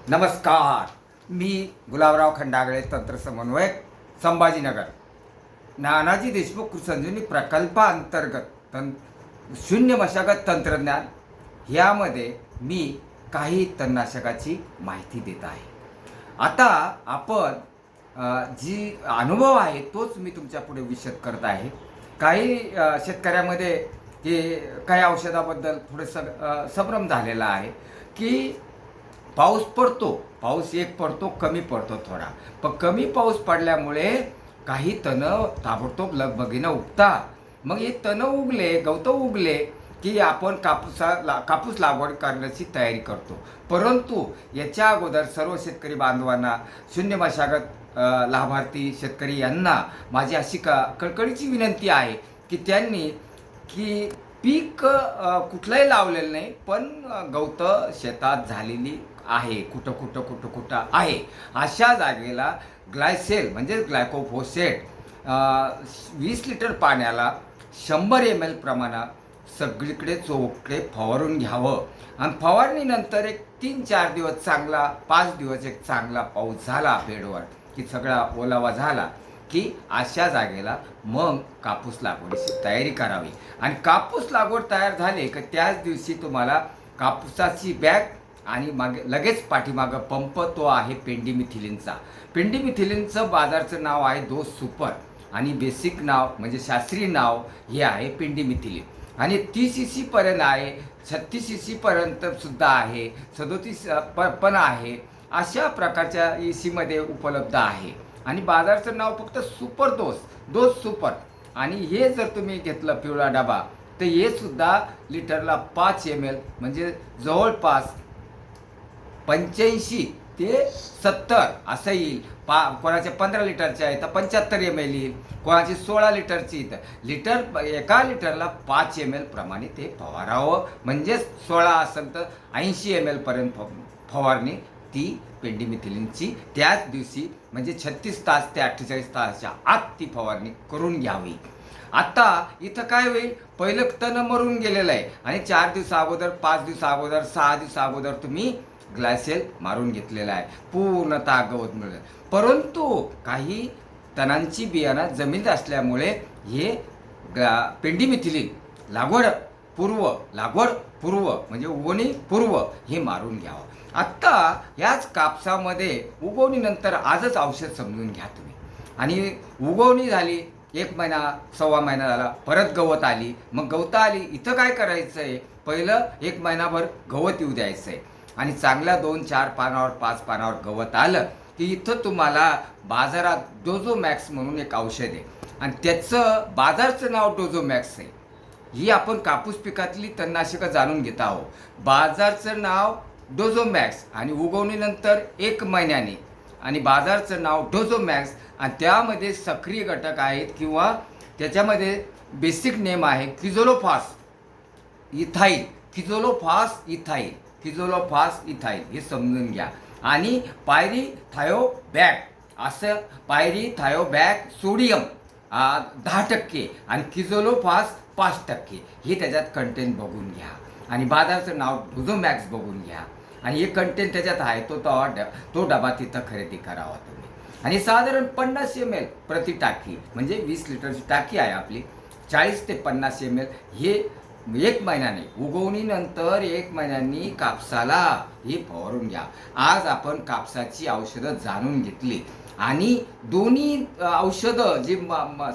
नमस्कार. मी गुलाबराव खंडागळे, तंत्र समन्वयक, संभाजीनगर. नानाजी देशमुख संजीवनी प्रकल्पाअंतर्गत शून्य मशागत तंत्रज्ञान ह्यामध्ये मी काही तणनाशकाची माहिती देत आहे. आता आपण जी अनुभव आहे तोच मी तुमच्या पुढे विशद करत आहे. काही शेतकऱ्यामध्ये हे काही औषधाबद्दल थोडंसं संभ्रम झालेला आहे की पाऊस पडतो, पाऊस एक पडतो, कमी पडतो थोडा, पण कमी पाऊस पडल्यामुळे काही तणं ताबडतोब लगबगीनं उगतात. मग हे तणं उगले, गवतं उगले की आपण कापूस लागवड करण्याची तयारी करतो. परंतु याच्या अगोदर सर्व शेतकरी बांधवांना, शून्य मशागत लाभार्थी शेतकरी यांना माझी अशी कळकळीची विनंती आहे की त्यांनी की पीक कुठलंही लावलेलं नाही, पण गवतं शेतात झालेली आहे, कुठं आहे. अशा जागेला ग्लायसेल म्हणजे ग्लायकोफोसेट 20 लिटर पाण्याला 100 ml प्रमाणात सगळीकडे चोकडे फवारून घ्यावं. आणि फवारणीनंतर एक 3-4 दिवस चांगला, 5 दिवस एक चांगला पाऊस झाला बेडवर की सगळा ओलावा झाला की अशा जागेला मग कापूस लागवडीची तयारी करावी. आणि कापूस लागवड तयार झाले की त्याच दिवशी तुम्हाला कापूसाची बॅग आणि मागे लगेच पाठीमागं पंप, तो आहे पेंडीमिथिलिनचा. पेंडीमिथिलिनचं बाजारचं नाव आहे डोस सुपर आणि बेसिक नाव म्हणजे शास्त्रीय नाव हे आहे पेंडीमिथिलिन. आणि 30 cc पर्यंत आहे, 36 cc पर्यंत सुद्धा आहे, 37 पण आहे. अशा प्रकारच्या ECमध्ये उपलब्ध आहे. आणि बाजारचं नाव फक्त सुपर डोस सुपर. आणि हे जर तुम्ही घेतलं पिवळा डबा तर हे सुद्धा लिटरला 5 ml म्हणजे जवळपास 85 ते 70 असं येईल. कोणाचे 15 लिटरचे आहे तर 75 ml येईल, कोणाची 16 लिटरची तर एका लिटरला 5 ml प्रमाणे ते फवारावं. म्हणजे 16 असेल तर 80 ml पर्यंत फवारणी ती पेंडीमिथिलिनची त्याच दिवशी म्हणजे 36 तास ते 48 तासाच्या आत ती फवारणी करून घ्यावी. आता इथं काय होईल, पहिलं तण मरून गेलेलं आहे आणि 4 दिवसा अगोदर, 5 दिवसा अगोदर, 6 दिवसा अगोदर तुम्ही ग्लायसेल मारून घेतलेला आहे, पूर्णतः गवत मिळेल. परंतु काही तणांची बियाणं जमिनीत असल्यामुळे हे पेंडीमिथिलिन लागवड पूर्व म्हणजे उगवणी पूर्व हे मारून घ्यावं. आत्ता याच कापसामध्ये उगवणीनंतर आजच औषध समजून घ्या तुम्ही. आणि उगवणी झाली, 1 महिना 1.25 महिना झाला, परत गवत आली. मग गवतं आली, इथं काय करायचं आहे, पहिलं 1 महिनाभर गवत येऊ द्यायचं आहे. आणि चांगल्या 2-4 पानावर 5 पानावर गवत आलं की इथं तुम्हाला बाजारात डोझोमॅक्स म्हणून एक औषध आहे आणि त्याचं बाजारचं नाव डोझोमॅक्स आहे. ही आपण कापूस पिकातली तणनाशकं जाणून घेत आहोत. बाजारचं नाव डोझोमॅक्स आणि उगवणीनंतर 1 महिन्याने आणि बाजारचं नाव डोझोमॅक्स. आणि त्यामध्ये सक्रिय घटक आहेत किंवा त्याच्यामध्ये बेसिक नेम आहे किझोलोफास इथाईल हे समजून घ्या. आणि पायरीथायोबॅक सोडियम 10% आणि किझोलोफास 5% हे त्याच्यात कंटेंट बघून घ्या. आणि बाजारचं नाव डोझोमॅक्स बघून घ्या. आणि हे कंटेंट त्याच्यात आहे तो डबा तिथं खरेदी करावा तुम्ही. आणि साधारण 50 ml प्रति टाकी म्हणजे 20 लिटरची टाकी आहे आपली, 40 ते 50 ml हे 1 महिन्याने उगवणीनंतर 1 महिन्यांनी कापसाला हे फवारून घ्या. आज आपण कापसाची औषधं जाणून घेतली आणि दोन्ही औषधं जे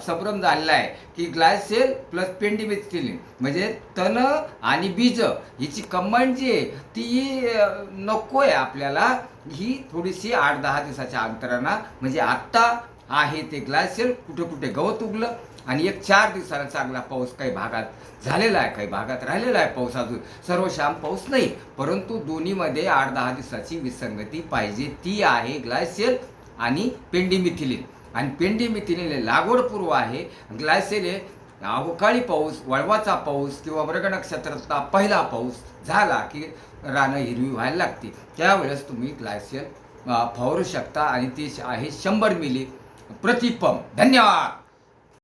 संभ्रम झालेला आहे की ग्लायसेल प्लस पेंडीमिथिलिन म्हणजे तण आणि बीज हिची कंबाईन जी आहे ती नको आहे आपल्याला. ही थोडीशी 8-10 दिवसाच्या अंतरानं म्हणजे आत्ता आहे ते ग्लायसेल, कुठे गवत उगलं आणि 1-4 दिवसाला चांगला पाऊस काही भागात झालेला आहे, काही भागात राहिलेला आहे पाऊस. अजून सर्वशाम पाऊस नाही, परंतु दोन्हीमध्ये 8-10 दिवसाची विसंगती पाहिजे. ती आहे ग्लायसेल आणि पेंडीमिथिलिन. आणि पेंडीमिथिलिन लागवडपूर्व आहे, ग्लायसेल हे अवकाळी पाऊस, वळवाचा पाऊस किंवा मृग नक्षत्राचा पहिला पाऊस झाला की रानं हिरवी व्हायला लागते, त्यावेळेस तुम्ही ग्लायसेल फवारू शकता. आणि ती आहे 100 ml प्रति पंप. धन्यवाद.